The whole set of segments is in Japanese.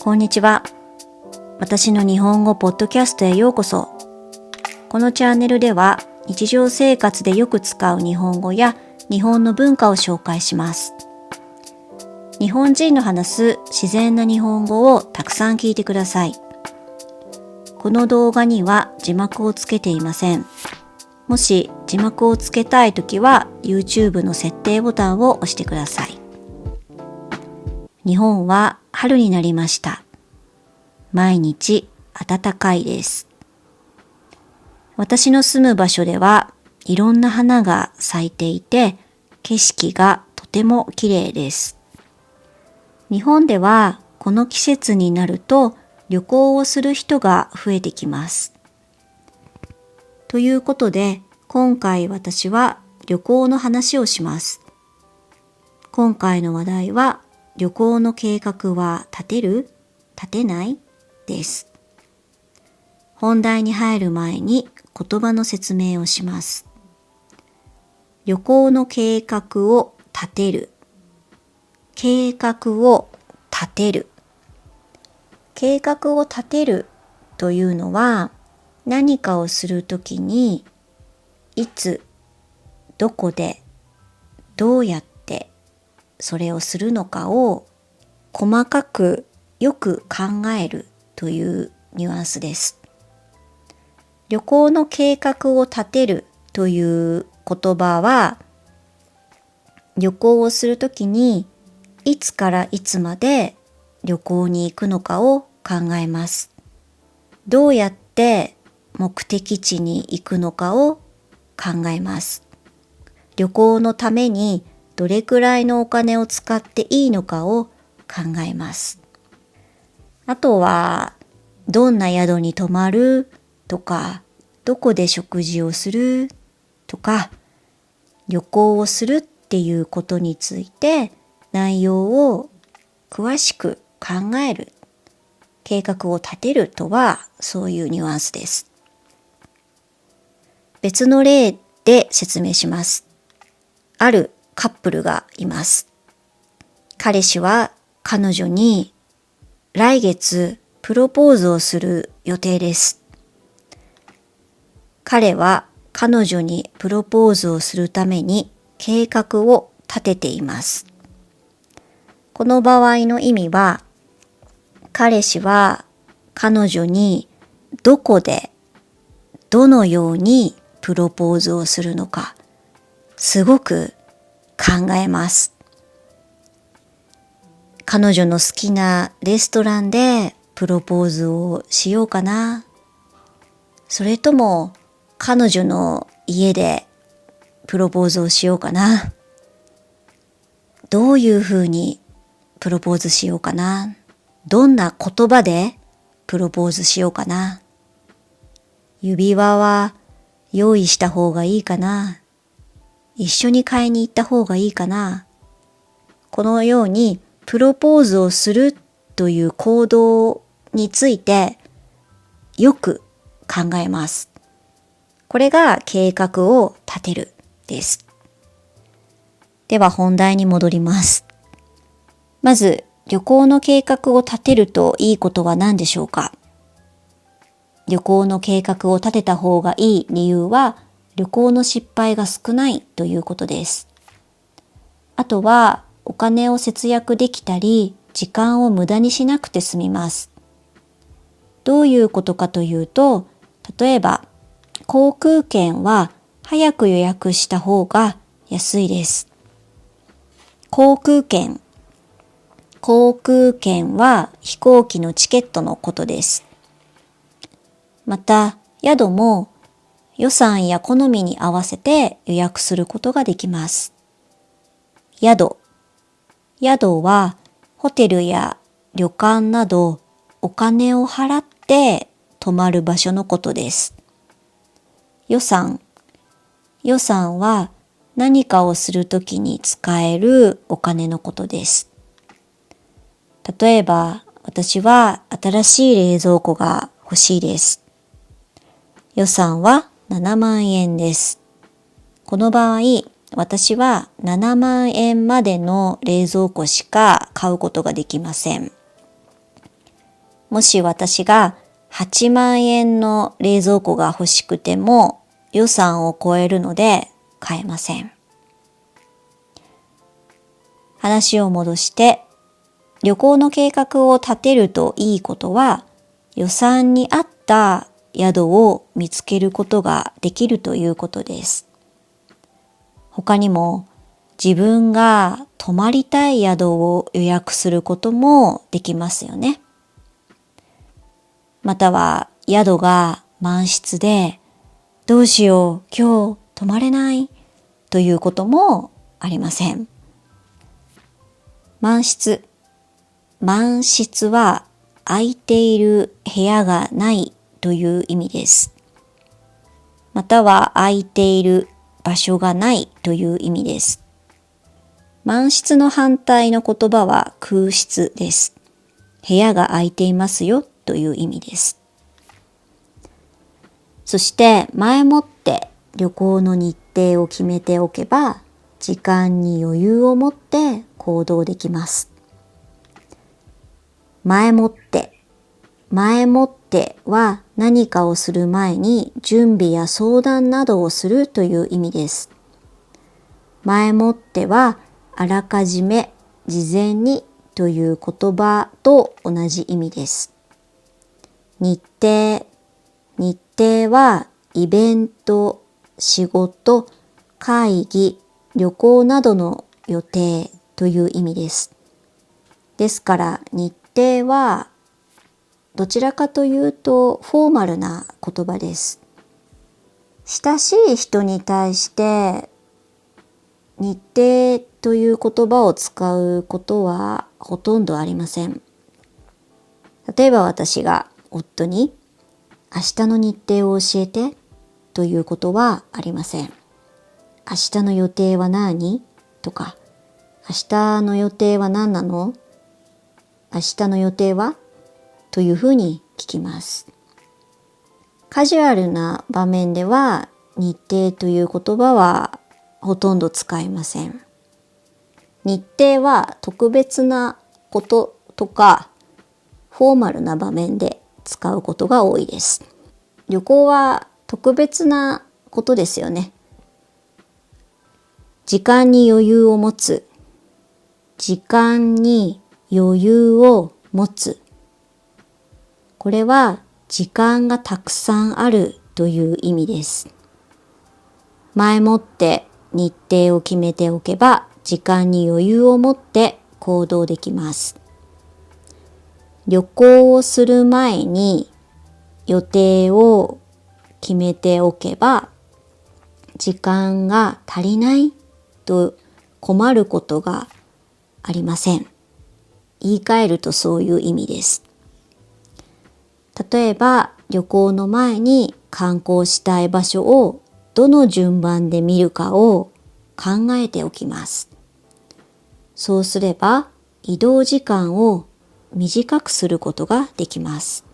こんにちは。私の日本語ポッドキャストへようこそ。このチャンネルでは日常生活でよく使う日本語や日本の文化を紹介します。日本人の話す自然な日本語をたくさん聞いてください。この動画には字幕をつけていません。もし字幕をつけたいときは YouTube の設定ボタンを押してください。日本は春になりました。毎日暖かいです。私の住む場所ではいろんな花が咲いていて、景色がとても綺麗です。日本ではこの季節になると旅行をする人が増えてきます。ということで、今回私は旅行の話をします。今回の話題は、旅行の計画は立てる？立てない？です。本題に入る前に言葉の説明をします。旅行の計画を立てる。計画を立てる。計画を立てるというのは、何かをするときに、いつ、どこで、どうやってそれをするのかを細かくよく考えるというニュアンスです。旅行の計画を立てるという言葉は、旅行をするときにいつからいつまで旅行に行くのかを考えます。どうやって目的地に行くのかを考えます。旅行のためにどれくらいのお金を使っていいのかを考えます。あとは、どんな宿に泊まるとか、どこで食事をするとか、旅行をするっていうことについて内容を詳しく考える。計画を立てるとはそういうニュアンスです。別の例で説明します。あるカップルがいます。彼氏は彼女に来月プロポーズをする予定です。彼は彼女にプロポーズをするために計画を立てています。この場合の意味は、彼氏は彼女にどこでどのようにプロポーズをするのかすごく考えます。彼女の好きなレストランでプロポーズをしようかな。それとも彼女の家でプロポーズをしようかな。どういうふうにプロポーズしようかな。どんな言葉でプロポーズしようかな。指輪は用意した方がいいかな。一緒に買いに行った方がいいかな。このようにプロポーズをするという行動についてよく考えます。これが計画を立てるです。では本題に戻ります。まず旅行の計画を立てるといいことは何でしょうか？旅行の計画を立てた方がいい理由は、旅行の失敗が少ないということです。あとはお金を節約できたり、時間を無駄にしなくて済みます。どういうことかというと、例えば航空券は早く予約した方が安いです。航空券は飛行機のチケットのことです。また、宿も予算や好みに合わせて予約することができます。宿はホテルや旅館などお金を払って泊まる場所のことです。予算は何かをするときに使えるお金のことです。例えば、私は新しい冷蔵庫が欲しいです。予算は7万円です。この場合、私は7万円までの冷蔵庫しか買うことができません。もし私が8万円の冷蔵庫が欲しくても予算を超えるので買えません。話を戻して、旅行の計画を立てるといいことは、予算に合った宿を見つけることができるということです。他にも、自分が泊まりたい宿を予約することもできますよね。または、宿が満室で、どうしよう、今日泊まれないということもありません。満室は空いている部屋がないという意味です。または空いている場所がないという意味です。満室の反対の言葉は空室です。部屋が空いていますよという意味です。そして前もって旅行の日程を決めておけば、時間に余裕を持って行動できます。前もっては何かをする前に準備や相談などをするという意味です。前もってはあらかじめ、事前にという言葉と同じ意味です。日程はイベント、仕事、会議、旅行などの予定という意味です。ですから日程はどちらかというとフォーマルな言葉です。親しい人に対して日程という言葉を使うことはほとんどありません。例えば私が夫に明日の日程を教えてということはありません。明日の予定は何？とか、明日の予定は何なの？明日の予定は？というふうに聞きます。カジュアルな場面では日程という言葉はほとんど使いません。日程は特別なこととかフォーマルな場面で使うことが多いです。旅行は特別なことですよね。時間に余裕を持つ。時間に余裕を持つ。これは時間がたくさんあるという意味です。前もって日程を決めておけば時間に余裕を持って行動できます。旅行をする前に予定を決めておけば時間が足りないと困ることがありません。言い換えるとそういう意味です。例えば旅行の前に観光したい場所をどの順番で見るかを考えておきます。そうすれば移動時間を短くすることができます。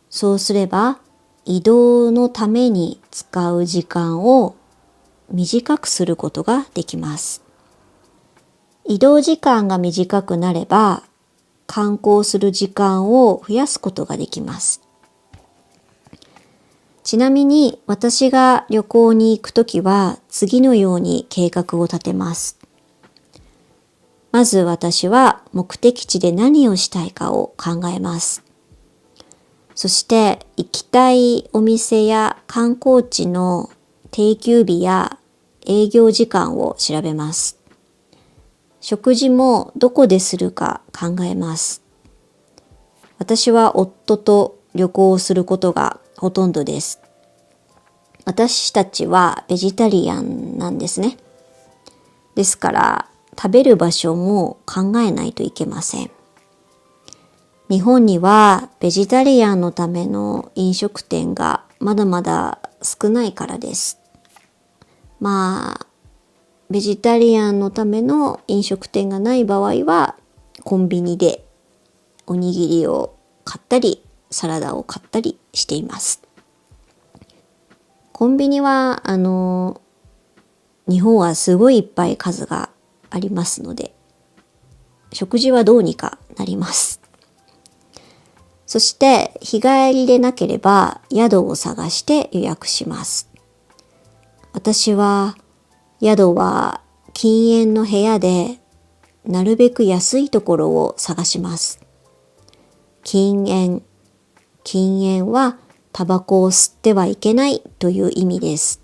そうすれば移動のために使う時間を短くすることができます。移動時間が短くなれば観光する時間を増やすことができます。ちなみに私が旅行に行くときは次のように計画を立てます。まず私は目的地で何をしたいかを考えます。そして行きたいお店や観光地の定休日や営業時間を調べます。食事もどこでするか考えます。私は夫と旅行をすることがほとんどです。私たちはベジタリアンなんですね。ですから食べる場所も考えないといけません。日本にはベジタリアンのための飲食店がまだまだ少ないからです。ベジタリアンのための飲食店がない場合はコンビニでおにぎりを買ったりサラダを買ったりしています。コンビニは日本はすごいいっぱい数がありますので食事はどうにかなります。そして日帰りでなければ宿を探して予約します。私は宿は禁煙の部屋でなるべく安いところを探します。禁煙はタバコを吸ってはいけないという意味です。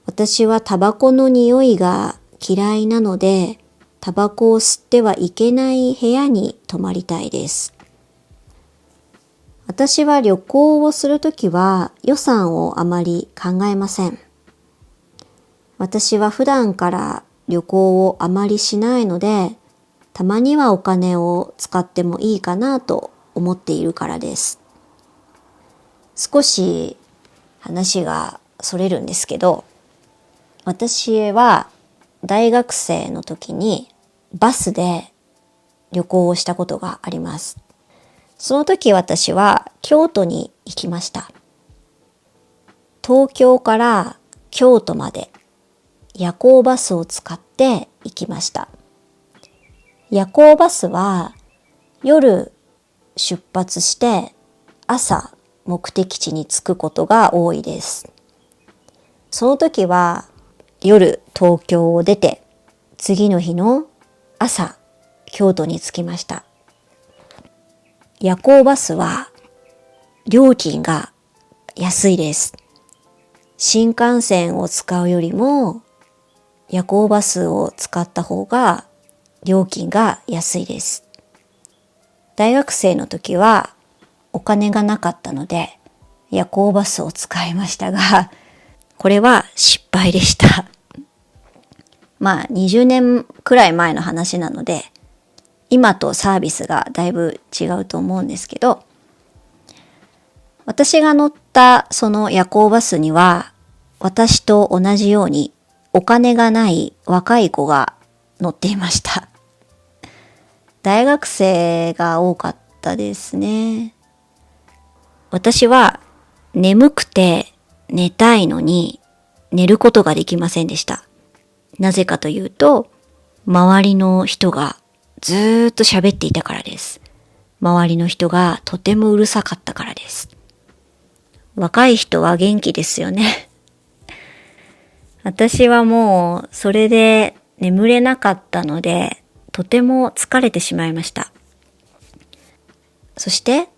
私はタバコの匂いが嫌いなので、タバコを吸ってはいけない部屋に泊まりたいです。私は旅行をするときは予算をあまり考えません。私は普段から旅行をあまりしないので、たまにはお金を使ってもいいかなと思っているからです。少し話がそれるんですけど、私は大学生の時にバスで旅行をしたことがあります。その時私は京都に行きました。東京から京都まで夜行バスを使って行きました。夜行バスは夜出発して朝目的地に着くことが多いです。その時は夜東京を出て次の日の朝京都に着きました。夜行バスは料金が安いです。新幹線を使うよりも夜行バスを使った方が料金が安いです。大学生の時はお金がなかったので夜行バスを使いましたが、これは失敗でした。20年くらい前の話なので、今とサービスがだいぶ違うと思うんですけど、私が乗ったその夜行バスには、私と同じようにお金がない若い子が乗っていました。大学生が多かったですね。私は眠くて寝たいのに寝ることができませんでした。なぜかというと、周りの人がずーっと喋っていたからです。周りの人がとてもうるさかったからです。若い人は元気ですよね。私はもうそれで眠れなかったので、とても疲れてしまいました。そして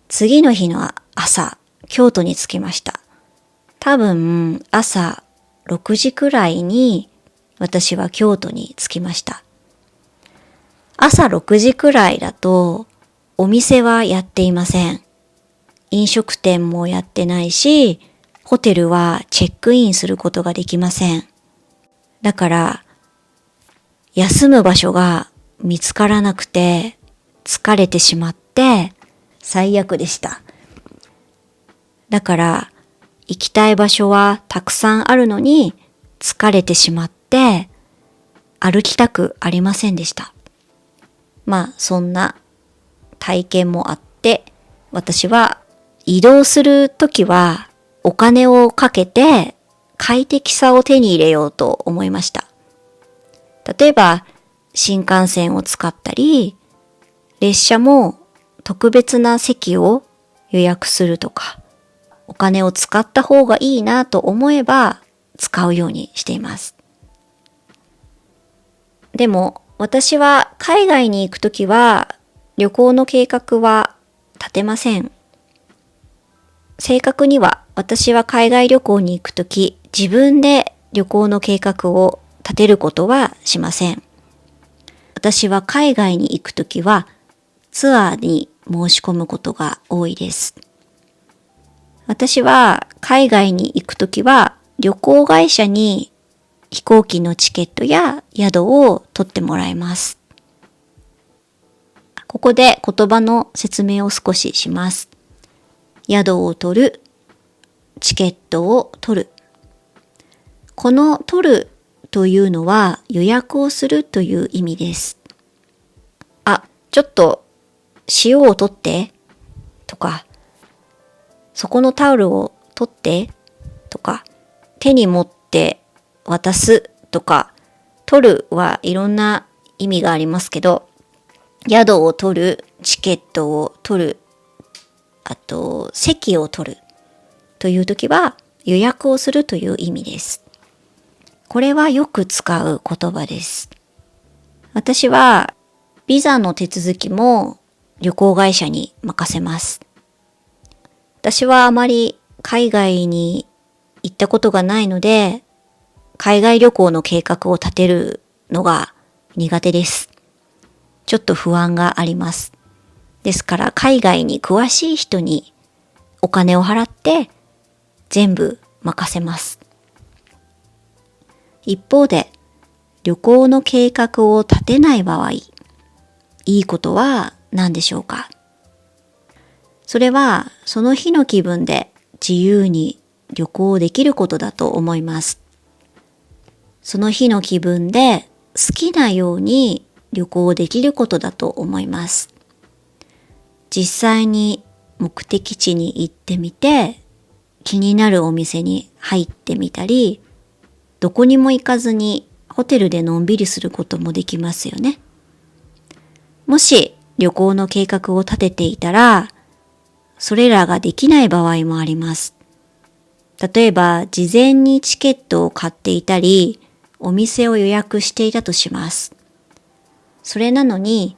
次の日の朝、京都に着きました。多分朝6時くらいに私は京都に着きました。朝6時くらいだとお店はやっていません。飲食店もやってないし、ホテルはチェックインすることができません。だから休む場所が見つからなくて疲れてしまって最悪でした。だから行きたい場所はたくさんあるのに疲れてしまって歩きたくありませんでした。そんな体験もあって、私は移動するときはお金をかけて快適さを手に入れようと思いました。例えば新幹線を使ったり、列車も特別な席を予約するとか、お金を使った方がいいなと思えば使うようにしています。でも私は海外に行くときは旅行の計画は立てません。正確には私は海外旅行に行くとき自分で旅行の計画を立てることはしません。私は海外に行くときはツアーに申し込むことが多いです。私は海外に行くときは旅行会社に飛行機のチケットや宿を取ってもらいます。ここで言葉の説明を少しします。宿を取る、チケットを取る。この取るというのは予約をするという意味です。ちょっと塩を取ってとか、そこのタオルを取ってとか、手に持って渡すとか、取るはいろんな意味がありますけど、宿を取る、チケットを取る、あと席を取るという時は予約をするという意味です。これはよく使う言葉です。私はビザの手続きも旅行会社に任せます。私はあまり海外に行ったことがないので、海外旅行の計画を立てるのが苦手です。ちょっと不安があります。ですから海外に詳しい人にお金を払って全部任せます。一方で旅行の計画を立てない場合、いいことは何でしょうか？それはその日の気分で自由に旅行できることだと思います。その日の気分で好きなように旅行できることだと思います。実際に目的地に行ってみて、気になるお店に入ってみたり、どこにも行かずにホテルでのんびりすることもできますよね。もし旅行の計画を立てていたら、それらができない場合もあります。例えば、事前にチケットを買っていたり、お店を予約していたとします。それなのに、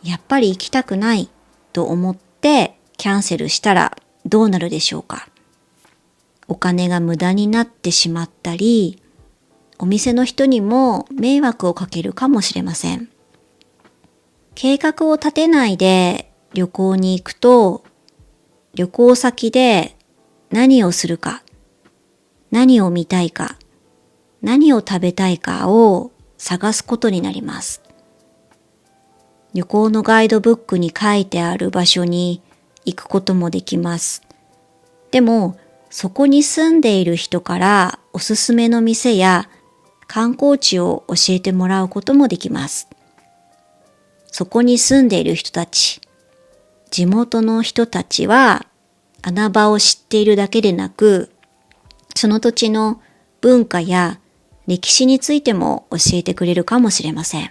やっぱり行きたくないと思ってキャンセルしたらどうなるでしょうか？お金が無駄になってしまったり、お店の人にも迷惑をかけるかもしれません。計画を立てないで旅行に行くと、旅行先で何をするか、何を見たいか、何を食べたいかを探すことになります。旅行のガイドブックに書いてある場所に行くこともできます。でも、そこに住んでいる人からおすすめの店や観光地を教えてもらうこともできます。そこに住んでいる人たち、地元の人たちは穴場を知っているだけでなく、その土地の文化や歴史についても教えてくれるかもしれません。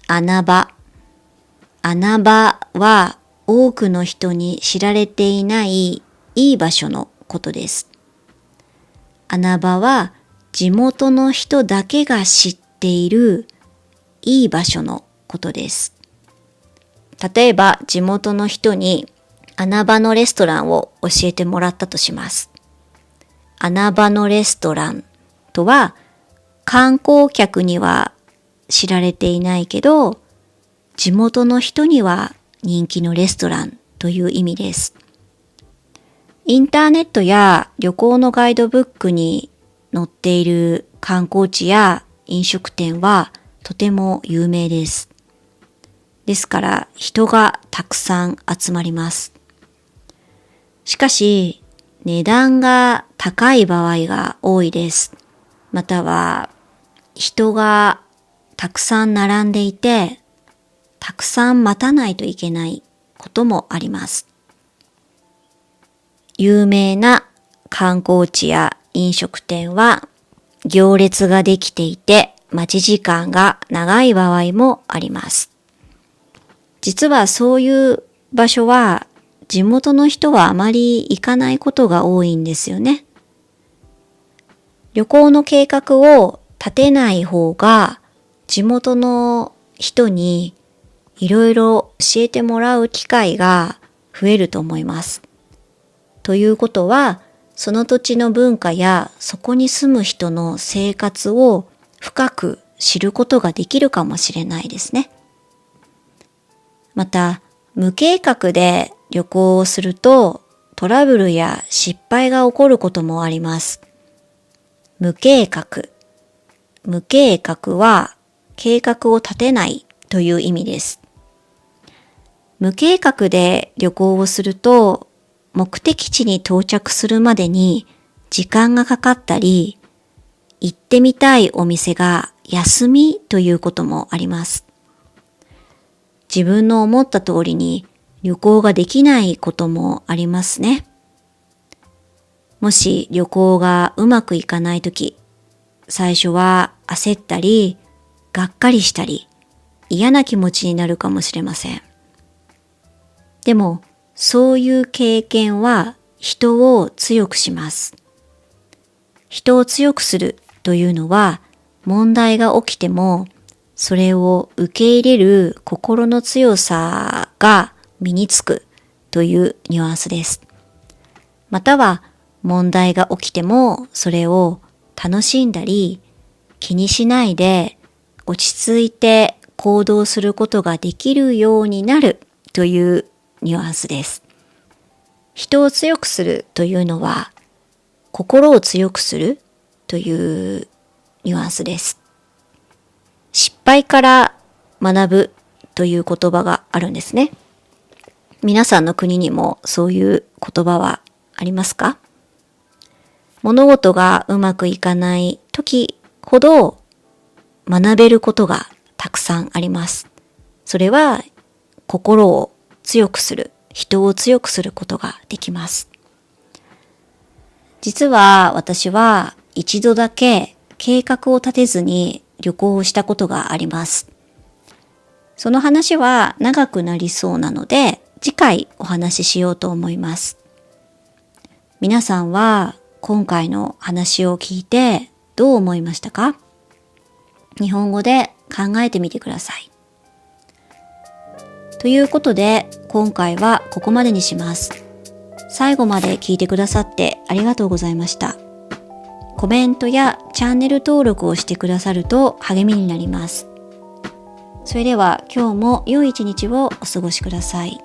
穴場。穴場は多くの人に知られていないいい場所のことです。穴場は地元の人だけが知っているいい場所のことです。例えば地元の人に穴場のレストランを教えてもらったとします。穴場のレストランとは観光客には知られていないけど、地元の人には人気のレストランという意味です。インターネットや旅行のガイドブックに載っている観光地や飲食店はとても有名です。ですから人がたくさん集まります。しかし値段が高い場合が多いです。または人がたくさん並んでいて、たくさん待たないといけないこともあります。有名な観光地や飲食店は行列ができていて待ち時間が長い場合もあります。実はそういう場所は地元の人はあまり行かないことが多いんですよね。旅行の計画を立てない方が地元の人にいろいろ教えてもらう機会が増えると思います。ということは、その土地の文化やそこに住む人の生活を深く知ることができるかもしれないですね。また、無計画で旅行をするとトラブルや失敗が起こることもあります。無計画。無計画は計画を立てないという意味です。無計画で旅行をすると目的地に到着するまでに時間がかかったり、行ってみたいお店が休みということもあります。自分の思った通りに旅行ができないこともありますね。もし旅行がうまくいかないとき、最初は焦ったり、がっかりしたり、嫌な気持ちになるかもしれません。でも、そういう経験は人を強くします。人を強くするというのは、問題が起きても、それを受け入れる心の強さが身につくというニュアンスです。または、問題が起きても、それを楽しんだり、気にしないで落ち着いて行動することができるようになるというニュアンスです。人を強くするというのは、心を強くするというニュアンスです。失敗から学ぶという言葉があるんですね。皆さんの国にもそういう言葉はありますか？物事がうまくいかない時ほど学べることがたくさんあります。それは心を強くする、人を強くすることができます。実は私は一度だけ計画を立てずに旅行をしたことがあります。その話は長くなりそうなので、次回お話ししようと思います。皆さんは今回の話を聞いてどう思いましたか？日本語で考えてみてください。ということで、今回はここまでにします。最後まで聞いてくださってありがとうございました。コメントやチャンネル登録をしてくださると励みになります。それでは今日も良い一日をお過ごしください。